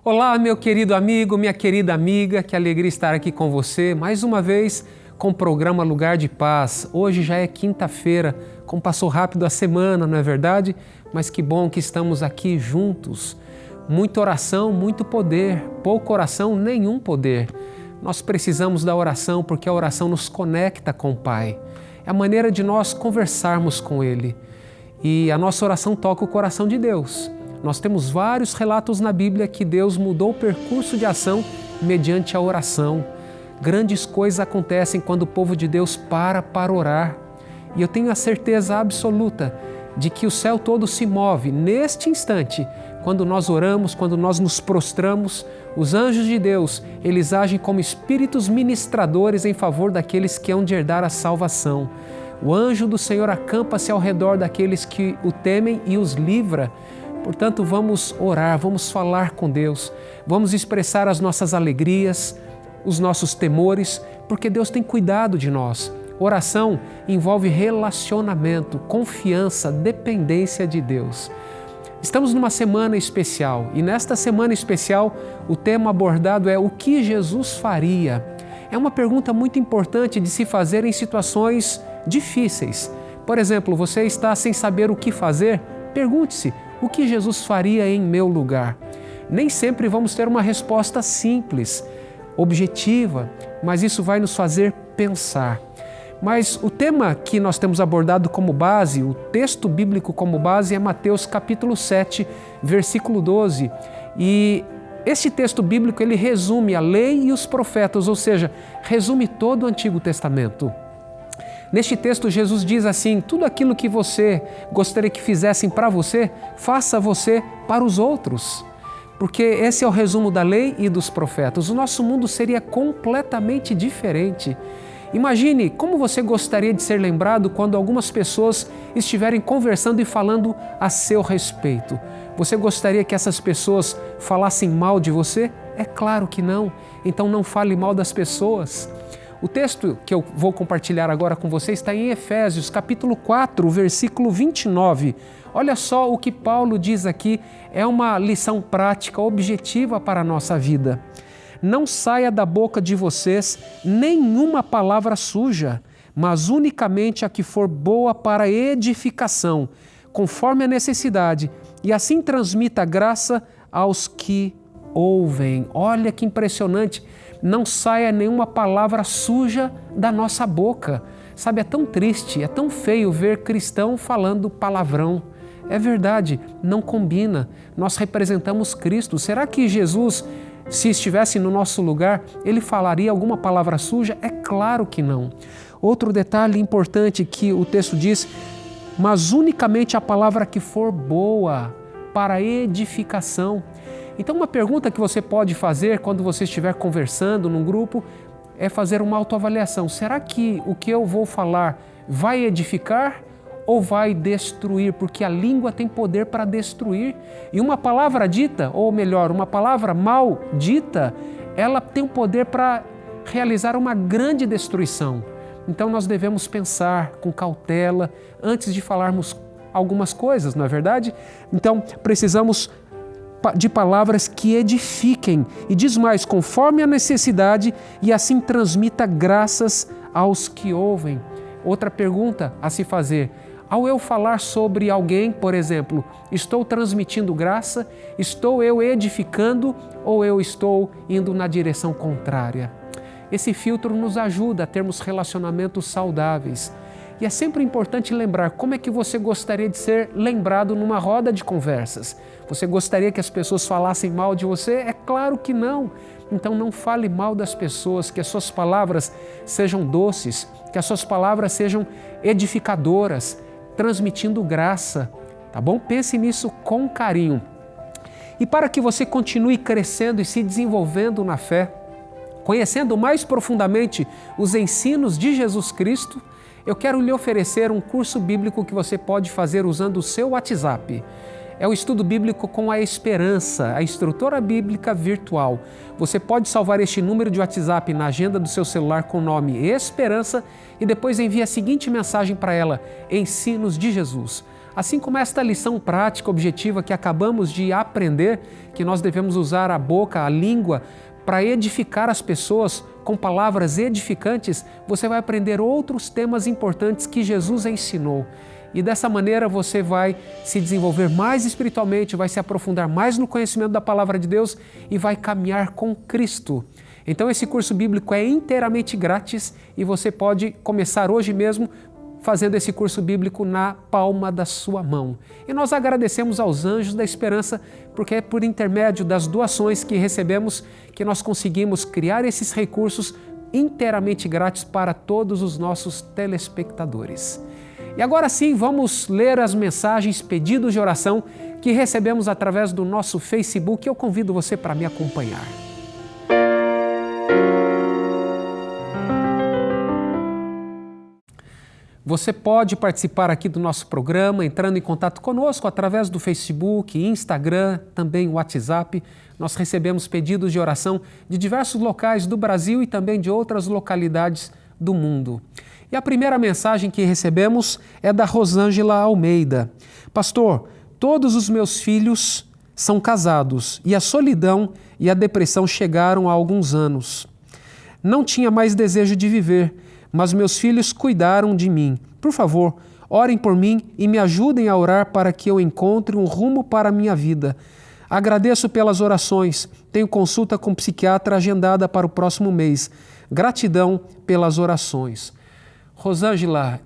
Olá, meu querido amigo, minha querida amiga, que alegria estar aqui com você mais uma vez com o programa Lugar de Paz. Hoje já é quinta-feira, como passou rápido a semana, não é verdade? Mas que bom que estamos aqui juntos. Muita oração, muito poder, pouca oração, nenhum poder. Nós precisamos da oração porque a oração nos conecta com o Pai. É a maneira de nós conversarmos com Ele. E a nossa oração toca o coração de Deus. Nós temos vários relatos na Bíblia que Deus mudou o percurso de ação mediante a oração. Grandes coisas acontecem quando o povo de Deus para orar. E eu tenho a certeza absoluta de que o céu todo se move neste instante. Quando nós oramos, quando nós nos prostramos, os anjos de Deus, eles agem como espíritos ministradores em favor daqueles que hão de herdar a salvação. O anjo do Senhor acampa-se ao redor daqueles que o temem e os livra. Portanto, vamos orar, vamos falar com Deus, vamos expressar as nossas alegrias, os nossos temores, porque Deus tem cuidado de nós. Oração envolve relacionamento, confiança, dependência de Deus. Estamos numa semana especial e nesta semana especial o tema abordado é o que Jesus faria. É uma pergunta muito importante de se fazer em situações difíceis. Por exemplo, você está sem saber o que fazer? Pergunte-se, o que Jesus faria em meu lugar? Nem sempre vamos ter uma resposta simples, objetiva, mas isso vai nos fazer pensar. Mas o tema que nós temos abordado como base, o texto bíblico como base é Mateus capítulo 7, versículo 12. E este texto bíblico ele resume a lei e os profetas, ou seja, resume todo o Antigo Testamento. Neste texto, Jesus diz assim, tudo aquilo que você gostaria que fizessem para você, faça você para os outros. Porque esse é o resumo da lei e dos profetas. O nosso mundo seria completamente diferente. Imagine como você gostaria de ser lembrado quando algumas pessoas estiverem conversando e falando a seu respeito. Você gostaria que essas pessoas falassem mal de você? É claro que não. Então não fale mal das pessoas. O texto que eu vou compartilhar agora com você está em Efésios, capítulo 4, versículo 29. Olha só o que Paulo diz aqui, é uma lição prática, objetiva para a nossa vida. Não saia da boca de vocês nenhuma palavra suja, mas unicamente a que for boa para edificação, conforme a necessidade, e assim transmita graça aos que ouvem. Olha que impressionante! Não saia nenhuma palavra suja da nossa boca. Sabe, é tão triste, é tão feio ver cristão falando palavrão. É verdade, não combina. Nós representamos Cristo. Será que Jesus, se estivesse no nosso lugar, ele falaria alguma palavra suja? É claro que não. Outro detalhe importante que o texto diz, mas unicamente a palavra que for boa para edificação. Então, uma pergunta que você pode fazer quando você estiver conversando num grupo é fazer uma autoavaliação. Será que o que eu vou falar vai edificar ou vai destruir? Porque a língua tem poder para destruir. E uma palavra dita, ou melhor, uma palavra mal dita, ela tem o poder para realizar uma grande destruição. Então, nós devemos pensar com cautela antes de falarmos algumas coisas, não é verdade? Então, precisamos de palavras que edifiquem e diz mais, conforme a necessidade e assim transmita graças aos que ouvem. Outra pergunta a se fazer, ao eu falar sobre alguém, por exemplo, estou transmitindo graça, estou eu edificando ou eu estou indo na direção contrária? Esse filtro nos ajuda a termos relacionamentos saudáveis. E é sempre importante lembrar como é que você gostaria de ser lembrado numa roda de conversas. Você gostaria que as pessoas falassem mal de você? É claro que não. Então não fale mal das pessoas, que as suas palavras sejam doces, que as suas palavras sejam edificadoras, transmitindo graça, tá bom? Pense nisso com carinho. E para que você continue crescendo e se desenvolvendo na fé, conhecendo mais profundamente os ensinos de Jesus Cristo, eu quero lhe oferecer um curso bíblico que você pode fazer usando o seu WhatsApp. É o estudo bíblico com a Esperança, a instrutora bíblica virtual. Você pode salvar este número de WhatsApp na agenda do seu celular com o nome Esperança e depois envie a seguinte mensagem para ela, Ensinos de Jesus. Assim como esta lição prática, objetiva que acabamos de aprender, que nós devemos usar a boca, a língua, para edificar as pessoas com palavras edificantes, você vai aprender outros temas importantes que Jesus ensinou. E dessa maneira você vai se desenvolver mais espiritualmente, vai se aprofundar mais no conhecimento da Palavra de Deus e vai caminhar com Cristo. Então esse curso bíblico é inteiramente grátis e você pode começar hoje mesmo fazendo esse curso bíblico na palma da sua mão. E nós agradecemos aos Anjos da Esperança, porque é por intermédio das doações que recebemos que nós conseguimos criar esses recursos inteiramente grátis para todos os nossos telespectadores. E agora sim, vamos ler as mensagens, pedidos de oração que recebemos através do nosso Facebook. Eu convido você para me acompanhar. Você pode participar aqui do nosso programa entrando em contato conosco através do Facebook, Instagram, também WhatsApp. Nós recebemos pedidos de oração de diversos locais do Brasil e também de outras localidades do mundo. E a primeira mensagem que recebemos é da Rosângela Almeida. Pastor, todos os meus filhos são casados e a solidão e a depressão chegaram há alguns anos. Não tinha mais desejo de viver, mas meus filhos cuidaram de mim. Por favor, orem por mim e me ajudem a orar para que eu encontre um rumo para a minha vida. Agradeço pelas orações. Tenho consulta com psiquiatra agendada para o próximo mês. Gratidão pelas orações. Rosângela,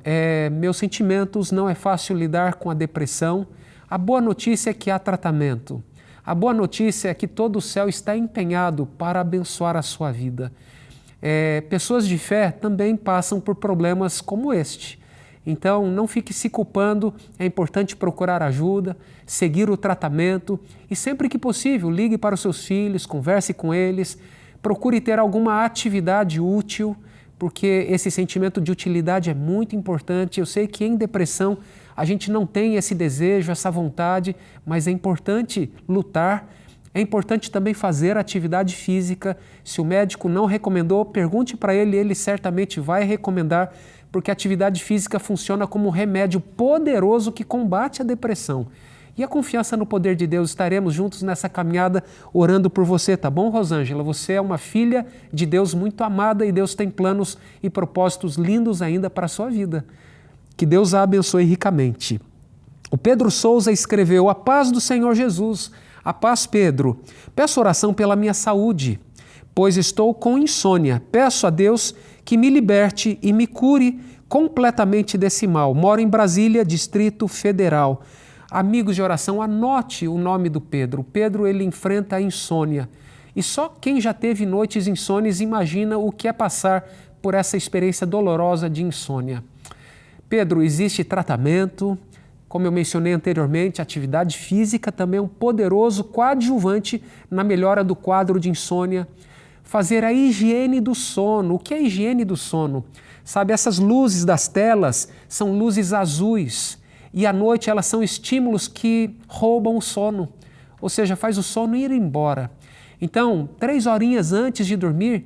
meus sentimentos, não é fácil lidar com a depressão. A boa notícia é que há tratamento. A boa notícia é que todo o céu está empenhado para abençoar a sua vida. Pessoas de fé também passam por problemas como este. Então, não fique se culpando, é importante procurar ajuda, seguir o tratamento e sempre que possível, ligue para os seus filhos, converse com eles, procure ter alguma atividade útil, porque esse sentimento de utilidade é muito importante. Eu sei que em depressão a gente não tem esse desejo, essa vontade, mas é importante lutar. É importante também fazer atividade física. Se o médico não recomendou, pergunte para ele, ele certamente vai recomendar, porque a atividade física funciona como um remédio poderoso que combate a depressão. E a confiança no poder de Deus, estaremos juntos nessa caminhada orando por você, tá bom, Rosângela? Você é uma filha de Deus muito amada e Deus tem planos e propósitos lindos ainda para a sua vida. Que Deus a abençoe ricamente. O Pedro Souza escreveu: A paz do Senhor Jesus. A paz, Pedro. Peço oração pela minha saúde, pois estou com insônia. Peço a Deus que me liberte e me cure completamente desse mal. Moro em Brasília, Distrito Federal. Amigos de oração, anote o nome do Pedro. O Pedro, ele enfrenta a insônia. E só quem já teve noites insônias imagina o que é passar por essa experiência dolorosa de insônia. Pedro, existe tratamento. Como eu mencionei anteriormente, a atividade física também é um poderoso coadjuvante na melhora do quadro de insônia. Fazer a higiene do sono. O que é a higiene do sono? Sabe, essas luzes das telas são luzes azuis e à noite elas são estímulos que roubam o sono, ou seja, faz o sono ir embora. Então, 3 horinhas antes de dormir,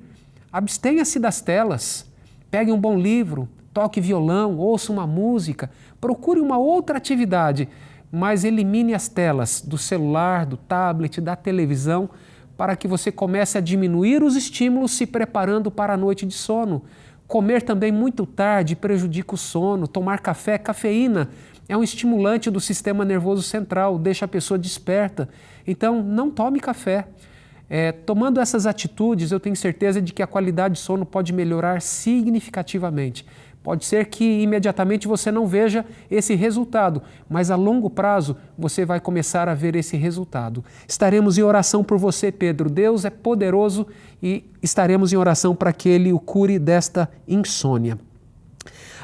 abstenha-se das telas, pegue um bom livro, toque violão, ouça uma música, procure uma outra atividade, mas elimine as telas do celular, do tablet, da televisão, para que você comece a diminuir os estímulos se preparando para a noite de sono. Comer também muito tarde prejudica o sono, tomar café, cafeína é um estimulante do sistema nervoso central, deixa a pessoa desperta. Então, não tome café. Tomando essas atitudes, eu tenho certeza de que a qualidade de sono pode melhorar significativamente. Pode ser que imediatamente você não veja esse resultado, mas a longo prazo você vai começar a ver esse resultado. Estaremos em oração por você, Pedro. Deus é poderoso e estaremos em oração para que Ele o cure desta insônia.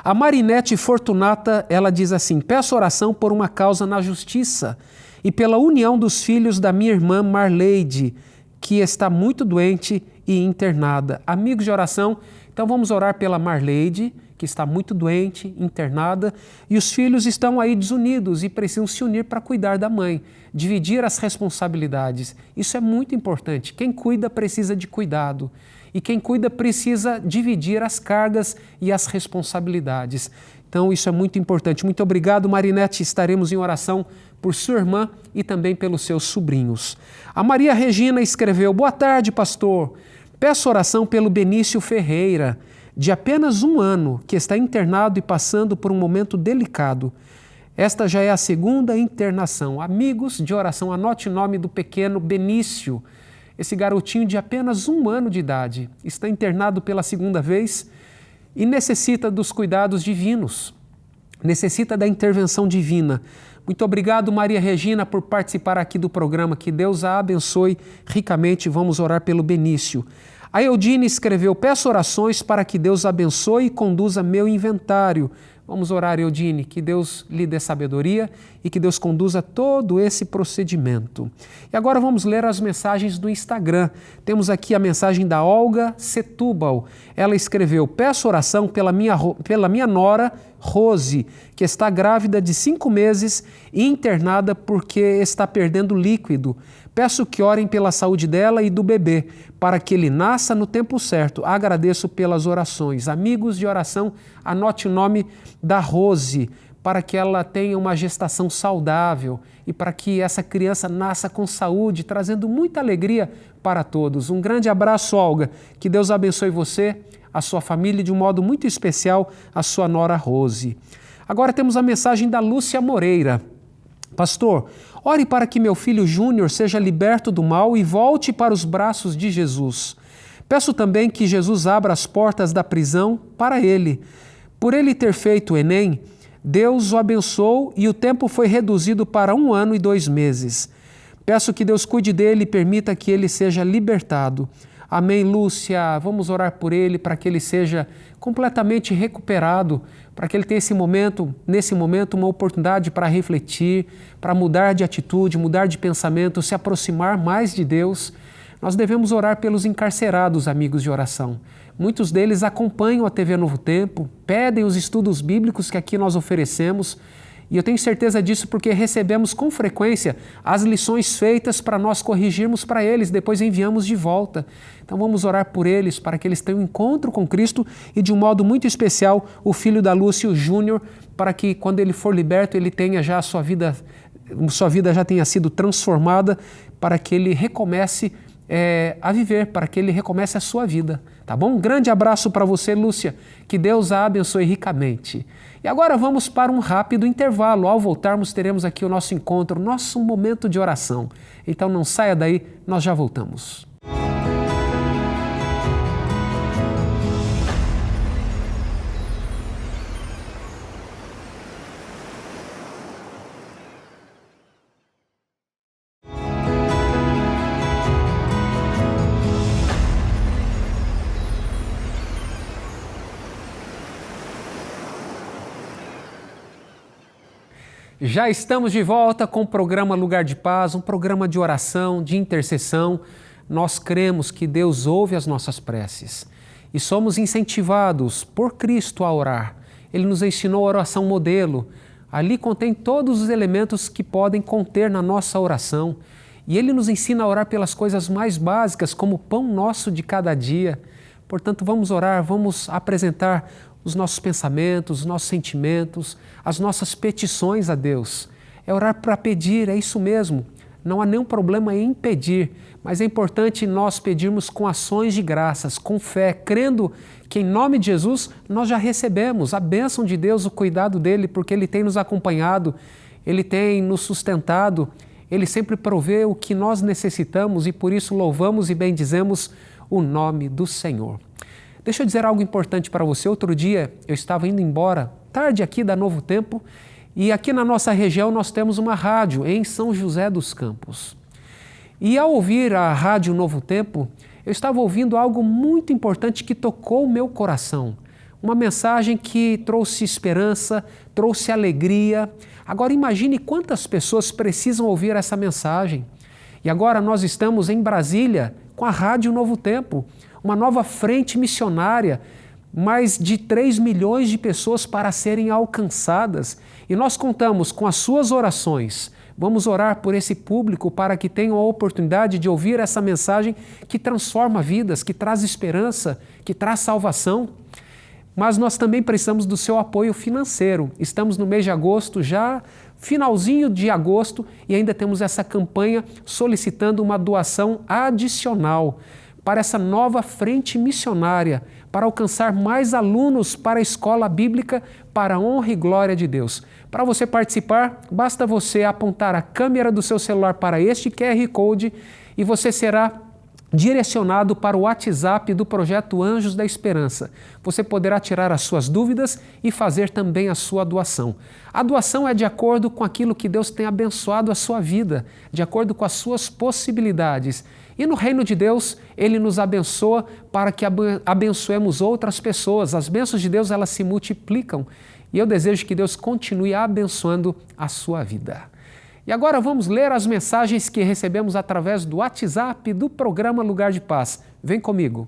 A Marinete Fortunata, ela diz assim: peço oração por uma causa na justiça e pela união dos filhos da minha irmã Marleide, que está muito doente e internada. Amigos de oração, então vamos orar pela Marleide, que está muito doente, internada, e os filhos estão aí desunidos e precisam se unir para cuidar da mãe, dividir as responsabilidades. Isso é muito importante. Quem cuida precisa de cuidado e quem cuida precisa dividir as cargas e as responsabilidades. Então isso é muito importante. Muito obrigado, Marinete. Estaremos em oração por sua irmã e também pelos seus sobrinhos. A Maria Regina escreveu: boa tarde, pastor. Peço oração pelo Benício Ferreira, de apenas 1 ano, que está internado e passando por um momento delicado. Esta já é a 2ª internação. Amigos de oração, anote o nome do pequeno Benício. Esse garotinho de apenas 1 ano de idade está internado pela 2ª vez e necessita dos cuidados divinos, necessita da intervenção divina. Muito obrigado, Maria Regina, por participar aqui do programa. Que Deus a abençoe ricamente. Vamos orar pelo Benício. A Eudine escreveu: peço orações para que Deus abençoe e conduza meu inventário. Vamos orar, Eudine, que Deus lhe dê sabedoria e que Deus conduza todo esse procedimento. E agora vamos ler as mensagens do Instagram. Temos aqui a mensagem da Olga Setúbal. Ela escreveu: peço oração pela minha nora, Rose, que está grávida de 5 meses e internada porque está perdendo líquido. Peço que orem pela saúde dela e do bebê, para que ele nasça no tempo certo. Agradeço pelas orações. Amigos de oração, anote o nome da Rose, para que ela tenha uma gestação saudável e para que essa criança nasça com saúde, trazendo muita alegria para todos. Um grande abraço, Olga. Que Deus abençoe você, a sua família e de um modo muito especial a sua nora Rose. Agora temos a mensagem da Lúcia Moreira. Pastor, ore para que meu filho Júnior seja liberto do mal e volte para os braços de Jesus. Peço também que Jesus abra as portas da prisão para ele. Por ele ter feito o Enem, Deus o abençoou e o tempo foi reduzido para 1 ano e 2 meses. Peço que Deus cuide dele e permita que ele seja libertado. Amém, Lúcia. Vamos orar por ele para que ele seja completamente recuperado, para que ele tenha nesse momento, uma oportunidade para refletir, para mudar de atitude, mudar de pensamento, se aproximar mais de Deus. Nós devemos orar pelos encarcerados, amigos de oração. Muitos deles acompanham a TV Novo Tempo, pedem os estudos bíblicos que aqui nós oferecemos, e eu tenho certeza disso porque recebemos com frequência as lições feitas para nós corrigirmos para eles, depois enviamos de volta. Então vamos orar por eles, para que eles tenham um encontro com Cristo e de um modo muito especial o filho da Lúcia, o Júnior, para que quando ele for liberto ele tenha já sua vida já tenha sido transformada, para que ele recomece a viver, para que ele recomece a sua vida. Tá bom? Um grande abraço para você, Lúcia. Que Deus a abençoe ricamente. E agora vamos para um rápido intervalo. Ao voltarmos, teremos aqui o nosso encontro, nosso momento de oração. Então não saia daí, nós já voltamos. Já estamos de volta com o programa Lugar de Paz, um programa de oração, de intercessão. Nós cremos que Deus ouve as nossas preces e somos incentivados por Cristo a orar. Ele nos ensinou a oração modelo. Ali contém todos os elementos que podem conter na nossa oração. E Ele nos ensina a orar pelas coisas mais básicas, como o pão nosso de cada dia. Portanto, vamos orar, vamos apresentar os nossos pensamentos, os nossos sentimentos, as nossas petições a Deus. É orar para pedir, é isso mesmo. Não há nenhum problema em pedir, mas é importante nós pedirmos com ações de graças, com fé, crendo que em nome de Jesus nós já recebemos a bênção de Deus, o cuidado dEle, porque Ele tem nos acompanhado, Ele tem nos sustentado, Ele sempre provê o que nós necessitamos e por isso louvamos e bendizemos o nome do Senhor. Deixa eu dizer algo importante para você. Outro dia eu estava indo embora, tarde aqui da Novo Tempo, e aqui na nossa região nós temos uma rádio em São José dos Campos. E ao ouvir a Rádio Novo Tempo, eu estava ouvindo algo muito importante que tocou o meu coração. Uma mensagem que trouxe esperança, trouxe alegria. Agora imagine quantas pessoas precisam ouvir essa mensagem. E agora nós estamos em Brasília com a Rádio Novo Tempo, uma nova frente missionária, mais de 3 milhões de pessoas para serem alcançadas. E nós contamos com as suas orações. Vamos orar por esse público para que tenham a oportunidade de ouvir essa mensagem que transforma vidas, que traz esperança, que traz salvação. mas nós também precisamos do seu apoio financeiro. Estamos no mês de agosto, já finalzinho de agosto, e ainda temos essa campanha solicitando uma doação adicional para essa nova frente missionária, para alcançar mais alunos para a escola bíblica, para a honra e glória de Deus. Para você participar, basta você apontar a câmera do seu celular para este QR Code e você será direcionado para o WhatsApp do projeto Anjos da Esperança. Você poderá tirar as suas dúvidas e fazer também a sua doação. A doação é de acordo com aquilo que Deus tem abençoado a sua vida, de acordo com as suas possibilidades. E no reino de Deus, Ele nos abençoa para que abençoemos outras pessoas. As bênçãos de Deus, elas se multiplicam. E eu desejo que Deus continue abençoando a sua vida. E agora vamos ler as mensagens que recebemos através do WhatsApp do programa Lugar de Paz. Vem comigo.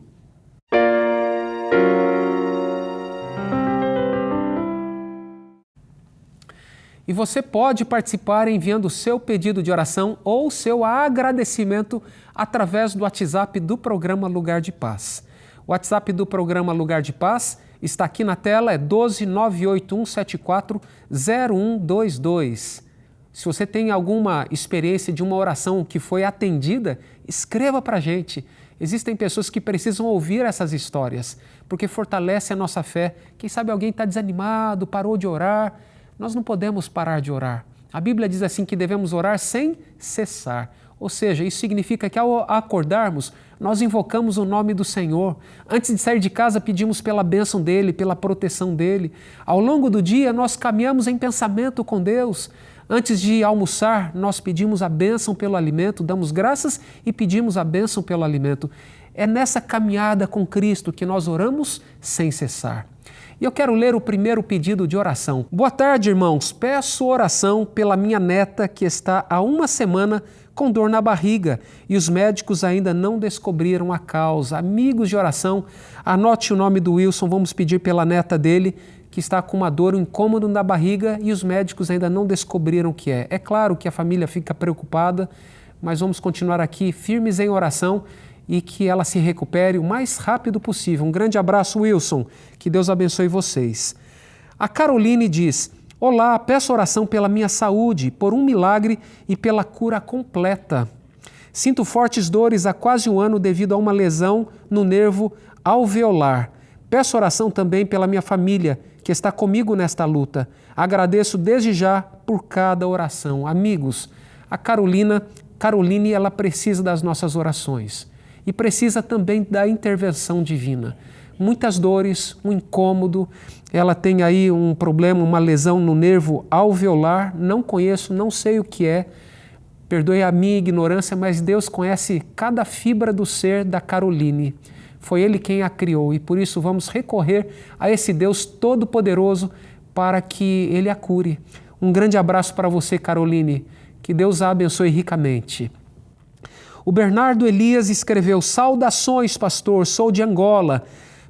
E você pode participar enviando o seu pedido de oração ou seu agradecimento através do WhatsApp do programa Lugar de Paz. O WhatsApp do programa Lugar de Paz está aqui na tela, é 12981740122. Se você tem alguma experiência de uma oração que foi atendida, escreva para a gente. Existem pessoas que precisam ouvir essas histórias, porque fortalece a nossa fé. Quem sabe alguém está desanimado, parou de orar. Nós não podemos parar de orar. A Bíblia diz assim que devemos orar sem cessar. Ou seja, isso significa que ao acordarmos, nós invocamos o nome do Senhor. Antes de sair de casa, pedimos pela bênção dEle, pela proteção dEle. Ao longo do dia, nós caminhamos em pensamento com Deus. Antes de almoçar, nós pedimos a bênção pelo alimento, damos graças e pedimos a bênção pelo alimento. É nessa caminhada com Cristo que nós oramos sem cessar. E eu quero ler o primeiro pedido de oração. Boa tarde, irmãos. Peço oração pela minha neta que está há uma semana com dor na barriga e os médicos ainda não descobriram a causa. Amigos de oração, anote o nome do Wilson, vamos pedir pela neta dele que está com uma dor, um incômodo na barriga e os médicos ainda não descobriram o que é. É claro que a família fica preocupada, mas vamos continuar aqui firmes em oração e que ela se recupere o mais rápido possível. Um grande abraço, Wilson. Que Deus abençoe vocês. A Caroline diz: olá, peço oração pela minha saúde, por um milagre e pela cura completa. Sinto fortes dores há quase um ano devido a uma lesão no nervo alveolar. Peço oração também pela minha família, que está comigo nesta luta. Agradeço desde já por cada oração. Amigos, a Caroline, ela precisa das nossas orações e precisa também da intervenção divina. Muitas dores, um incômodo, ela tem aí um problema, uma lesão no nervo alveolar, não conheço, não sei o que é, perdoe a minha ignorância, mas Deus conhece cada fibra do ser da Caroline. Foi Ele quem a criou e por isso vamos recorrer a esse Deus Todo-Poderoso para que Ele a cure. Um grande abraço para você, Caroline. Que Deus a abençoe ricamente. O Bernardo Elias escreveu: saudações, pastor, sou de Angola.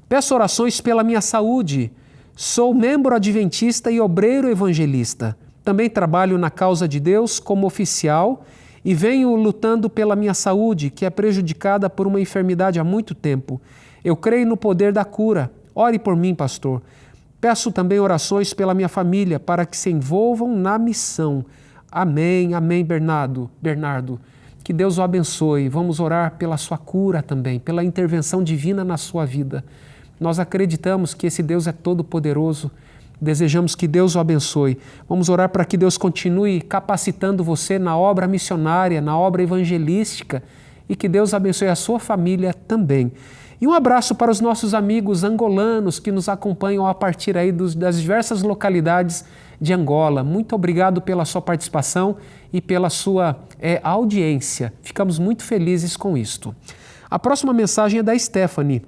Peço orações pela minha saúde. Sou membro adventista e obreiro evangelista. Também trabalho na causa de Deus como oficial e venho lutando pela minha saúde, que é prejudicada por uma enfermidade há muito tempo. Eu creio no poder da cura. Ore por mim, pastor. Peço também orações pela minha família, para que se envolvam na missão. Amém, amém, Bernardo. Que Deus o abençoe. Vamos orar pela sua cura também, pela intervenção divina na sua vida. Nós acreditamos que esse Deus é todo-poderoso. Desejamos que Deus o abençoe. Vamos orar para que Deus continue capacitando você na obra missionária, na obra evangelística e que Deus abençoe a sua família também. E um abraço para os nossos amigos angolanos que nos acompanham a partir aí das diversas localidades de Angola. Muito obrigado pela sua participação e pela sua audiência. Ficamos muito felizes com isto. A próxima mensagem é da Stephanie.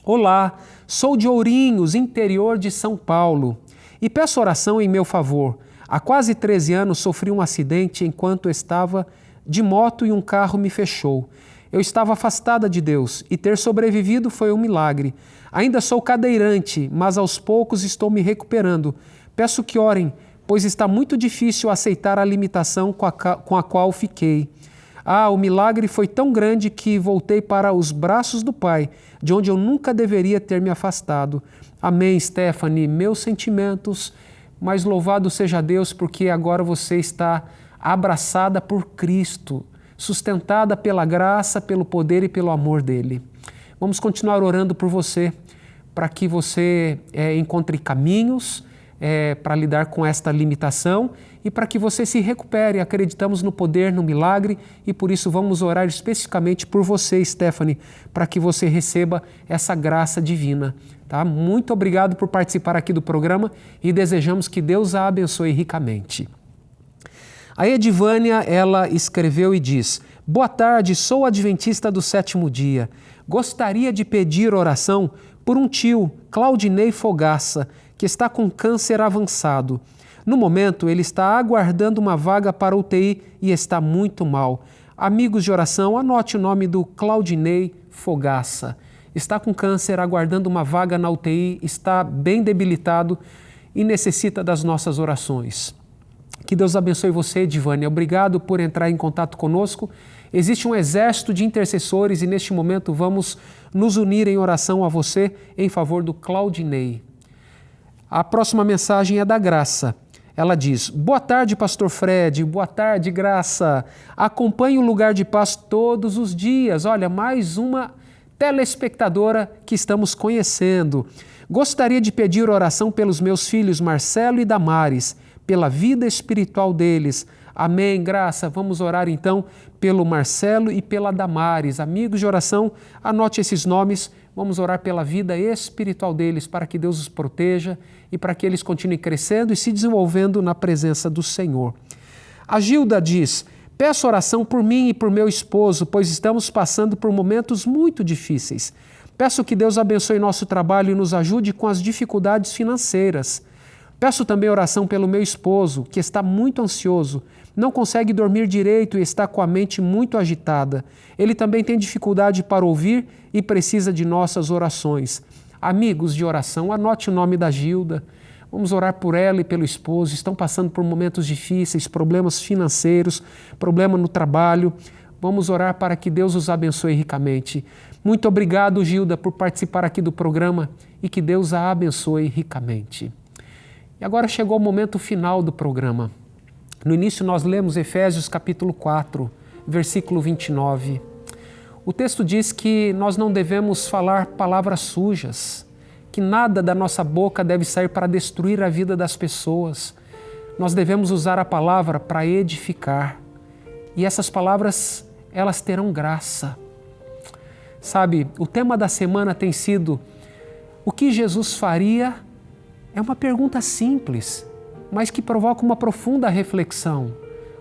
Olá, sou de Ourinhos, interior de São Paulo, e peço oração em meu favor. Há quase 13 anos sofri um acidente enquanto estava de moto e um carro me fechou. Eu estava afastada de Deus e ter sobrevivido foi um milagre. Ainda sou cadeirante, mas aos poucos estou me recuperando. Peço que orem, pois está muito difícil aceitar a limitação com a qual fiquei. Ah, o milagre foi tão grande que voltei para os braços do Pai, de onde eu nunca deveria ter me afastado. Amém, Stephanie, meus sentimentos, mas louvado seja Deus, porque agora você está abraçada por Cristo, sustentada pela graça, pelo poder e pelo amor dele. Vamos continuar orando por você, para que você encontre caminhos para lidar com esta limitação e para que você se recupere. Acreditamos no poder, no milagre e por isso vamos orar especificamente por você, Stephanie, para que você receba essa graça divina. Tá? Muito obrigado por participar aqui do programa e desejamos que Deus a abençoe ricamente. A Edivânia, ela escreveu e diz: boa tarde, sou adventista do 7º dia. Gostaria de pedir oração por um tio, Claudinei Fogaça, que está com câncer avançado. No momento, ele está aguardando uma vaga para UTI e está muito mal. Amigos de oração, anote o nome do Claudinei Fogaça. Está com câncer, aguardando uma vaga na UTI, está bem debilitado e necessita das nossas orações. Que Deus abençoe você, Edivânia. Obrigado por entrar em contato conosco. Existe um exército de intercessores e neste momento vamos nos unir em oração a você em favor do Claudinei. A próxima mensagem é da Graça. Ela diz: boa tarde, pastor Fred, boa tarde, Graça. Acompanhe o Lugar de Paz todos os dias. Olha, mais uma telespectadora que estamos conhecendo. Gostaria de pedir oração pelos meus filhos Marcelo e Damares, pela vida espiritual deles. Amém, Graça. Vamos orar então pelo Marcelo e pela Damares. Amigos de oração, anote esses nomes. Vamos orar pela vida espiritual deles, para que Deus os proteja e para que eles continuem crescendo e se desenvolvendo na presença do Senhor. A Gilda diz: peço oração por mim e por meu esposo, pois estamos passando por momentos muito difíceis. Peço que Deus abençoe nosso trabalho e nos ajude com as dificuldades financeiras. Peço também oração pelo meu esposo, que está muito ansioso, não consegue dormir direito e está com a mente muito agitada. Ele também tem dificuldade para ouvir e precisa de nossas orações. Amigos de oração, anote o nome da Gilda. Vamos orar por ela e pelo esposo. Estão passando por momentos difíceis, problemas financeiros, problema no trabalho. Vamos orar para que Deus os abençoe ricamente. Muito obrigado, Gilda, por participar aqui do programa e que Deus a abençoe ricamente. E agora chegou o momento final do programa. No início nós lemos Efésios capítulo 4, versículo 29. O texto diz que nós não devemos falar palavras sujas, que nada da nossa boca deve sair para destruir a vida das pessoas. Nós devemos usar a palavra para edificar. E essas palavras, elas terão graça. Sabe, o tema da semana tem sido: o que Jesus faria? É uma pergunta simples, mas que provoca uma profunda reflexão.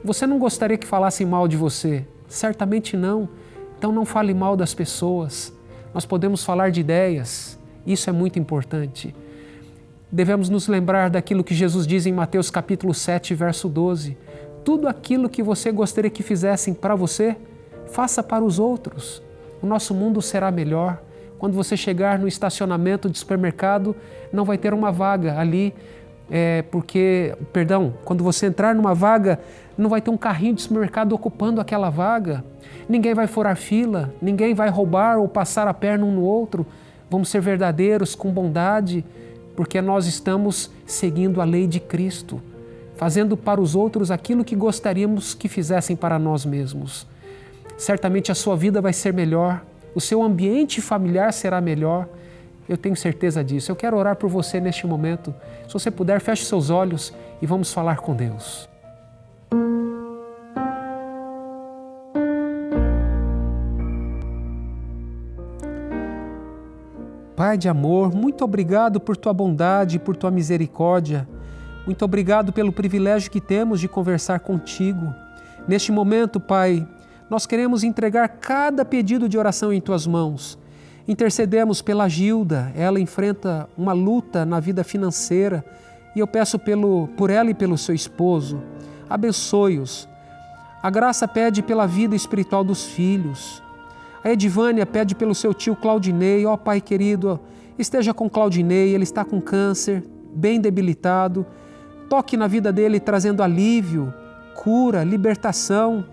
Você não gostaria que falassem mal de você? Certamente não. Então não fale mal das pessoas. Nós podemos falar de ideias. Isso é muito importante. Devemos nos lembrar daquilo que Jesus diz em Mateus capítulo 7, verso 12. Tudo aquilo que você gostaria que fizessem para você, faça para os outros. O nosso mundo será melhor. Quando você chegar no estacionamento de supermercado, não vai ter uma vaga ali, quando você entrar numa vaga, não vai ter um carrinho de supermercado ocupando aquela vaga. Ninguém vai furar fila, ninguém vai roubar ou passar a perna um no outro. Vamos ser verdadeiros, com bondade, porque nós estamos seguindo a lei de Cristo, fazendo para os outros aquilo que gostaríamos que fizessem para nós mesmos. Certamente a sua vida vai ser melhor, o seu ambiente familiar será melhor, eu tenho certeza disso. Eu quero orar por você neste momento. Se você puder, feche seus olhos e vamos falar com Deus. Pai de amor, muito obrigado por tua bondade e por tua misericórdia. Muito obrigado pelo privilégio que temos de conversar contigo. Neste momento, Pai, nós queremos entregar cada pedido de oração em tuas mãos. Intercedemos pela Gilda, ela enfrenta uma luta na vida financeira e eu peço por ela e pelo seu esposo. Abençoe-os. A Graça pede pela vida espiritual dos filhos. A Edivânia pede pelo seu tio Claudinei. Ó Pai querido, esteja com Claudinei, ele está com câncer, bem debilitado. Toque na vida dele trazendo alívio, cura, libertação.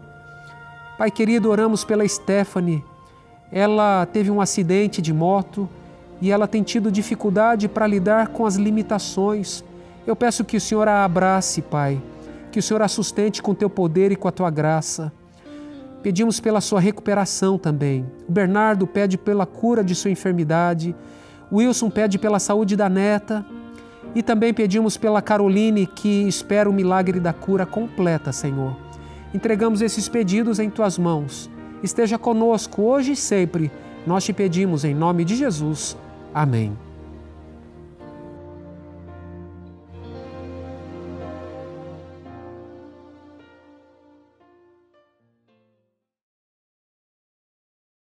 Pai querido, oramos pela Stephanie. Ela teve um acidente de moto e ela tem tido dificuldade para lidar com as limitações. Eu peço que o Senhor a abrace, Pai, que o Senhor a sustente com o teu poder e com a tua graça. Pedimos pela sua recuperação também. O Bernardo pede pela cura de sua enfermidade. O Wilson pede pela saúde da neta. E também pedimos pela Caroline, que espera o milagre da cura completa, Senhor. Entregamos esses pedidos em tuas mãos. Esteja conosco hoje e sempre. Nós te pedimos em nome de Jesus. Amém.